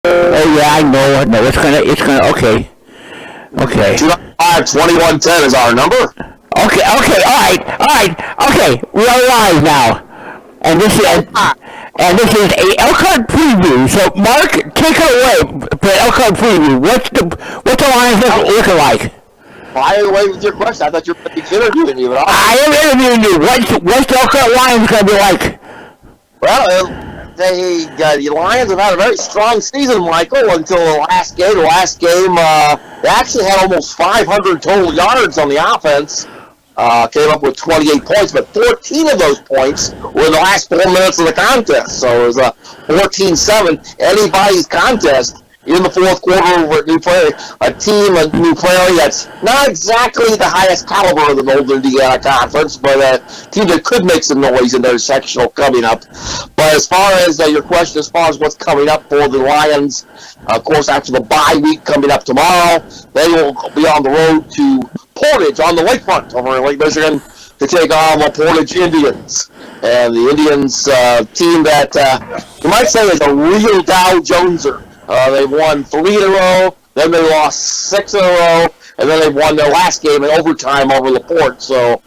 Oh yeah, I know. No, it's gonna. Okay. 205-2110 is our number. Okay. All right. Okay, we are live now, and this is a Elkhart Preview. So, Mark, take it away for Elkhart Preview. What's the Lions looking like? Fire away with your question. I thought you were interviewing me. I am interviewing you. What's the Elkhart Lions going to be like? Well, the Lions have had a very strong season, Michael, until the last game. The last game, they actually had almost 500 total yards on the offense. Came up with 28 points, but 14 of those points were in the last 4 minutes of the contest. So it was a 14-7, anybody's contest in the fourth quarter over at New Prairie. A New Prairie that's not exactly the highest caliber of the Northern Indiana Conference, but a team that could make some noise in their sectional coming up. But as far as your question, as far as what's coming up for the Lions, of course, after the bye week coming up tomorrow, they will be on the road to Portage on the lakefront over in Lake Michigan to take on the Portage Indians. And the Indians team that you might say is a real Dow Joneser. They won 3 in a row, then they lost 6 in a row, and then they won their last game in overtime over LaPorte. So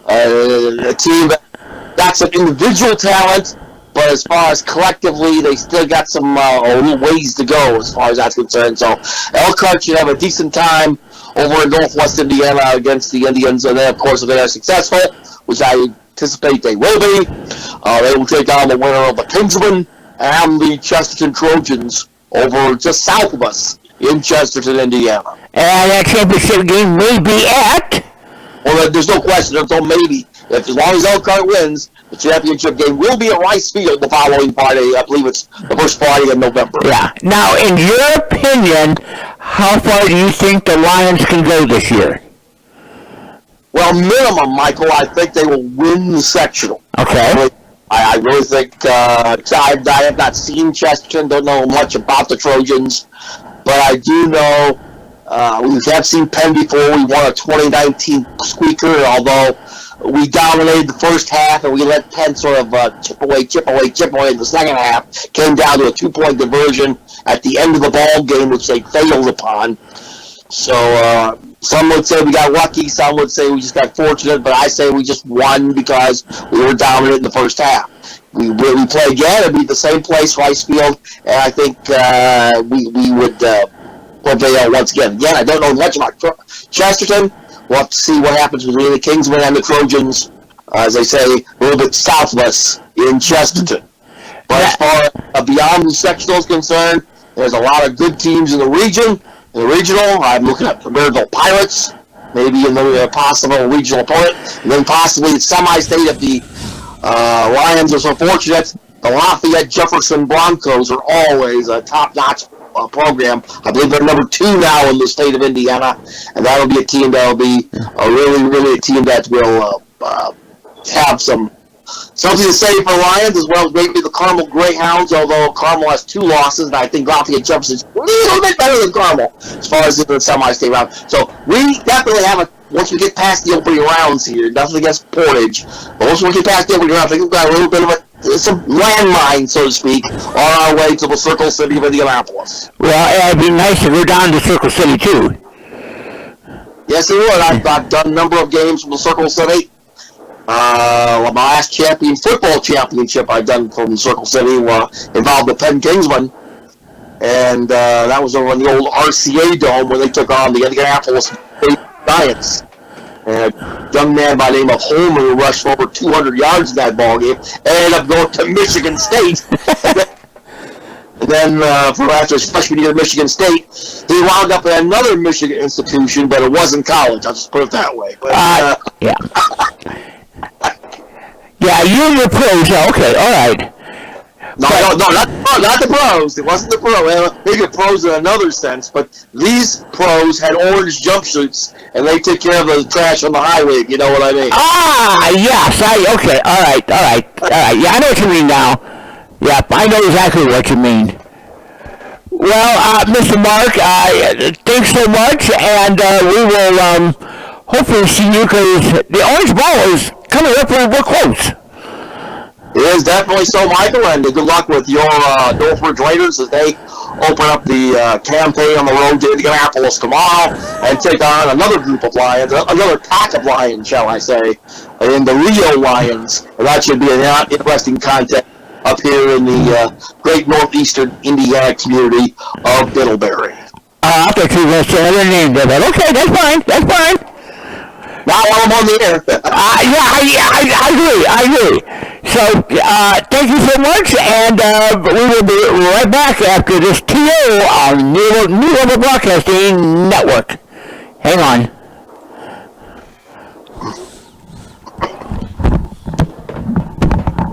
a team that got some individual talent, but as far as collectively, they still got some a little ways to go as far as that's concerned. So Elkhart should have a decent time over in Northwest Indiana against the Indians, and then, of course, if they're successful, which I anticipate they will be, they will take on the winner of the Kingsman and the Chesterton Trojans over just south of us in Chesterton, Indiana. And that championship game may be at? Well, there's no question. There's no maybe. As long as Elkhart wins, the championship game will be at Rice Field the following Friday. I believe it's the first Friday in November. Yeah. Now, in your opinion, how far do you think the Lions can go this year? Well, minimum, Michael, I think they will win the sectional. Okay. I really think, I have not seen Chesterton, don't know much about the Trojans, but I do know we have seen Penn before. We won a 2019 squeaker, although we dominated the first half and we let Penn sort of chip away in the second half. Came down to a 2-point diversion at the end of the ball game, which they failed upon. So some would say we got lucky, some would say we just got fortunate, but I say we just won because we were dominant in the first half. We play again and beat the same place, Rice Field, and I think we would prevail once again. Again, I don't know much about Chesterton. We'll have to see what happens between the Kingsmen and the Trojans, as they say, a little bit south of us in Chesterton. But as far as beyond the sectional is concerned, there's a lot of good teams in the region. In the regional, I'm looking at the Maryville Pirates, maybe in the possible regional opponent, and then possibly the semi-state if the Lions are so fortunate. The Lafayette Jefferson Broncos are always a top-notch program. I believe they're number 2 now in the state of Indiana, and that'll be a team that'll be really a team that will have something to say for Lions, as well as maybe the Carmel Greyhounds, although Carmel has 2 losses, and I think Lafayette Jefferson's a little bit better than Carmel as far as the semi-state round. So we definitely have once we get past the opening rounds here, nothing against Portage, but once we get past the opening rounds, I think we've got a little bit of some landmine, so to speak, on our way to the Circle City of Indianapolis. Well, it'd be nice to go down to Circle City, too. Yes, it would. I've done a number of games from the Circle City. My last football championship I've done from Circle City involved the Penn Kingsmen, and that was over in the old RCA Dome when they took on the Indianapolis Giants. And a young man by the name of Homer who rushed for over 200 yards in that ball game ended up going to Michigan State. And then after his freshman year at Michigan State, he wound up at another Michigan institution, but it wasn't college. I'll just put it that way. But, yeah. Yeah, you and your pros. Okay, all right. No, not the pros. It wasn't the pro. Well, maybe the pros in another sense, but these pros had orange jumpsuits, and they took care of the trash on the highway, if you know what I mean. Yes. Okay, all right. Yeah, I know what you mean now. Yeah, I know exactly what you mean. Well, Mr. Mark, thanks so much, and we will hopefully see you, because the Orange Ball is coming up real close. It is definitely so, Michael, and good luck with your Northridge Raiders as they open up the campaign on the road to Indianapolis tomorrow and take on another group of Lions, another pack of Lions, shall I say, in the Rio Lions. That should be an interesting contest up here in the great northeastern Indiana community of Middlebury. I thought you were going to say another name there, but okay, that's fine. That's fine. Not while I'm on the air. I agree. So, thank you so much, and we will be right back after this TO on New Level Broadcasting Network. Hang on.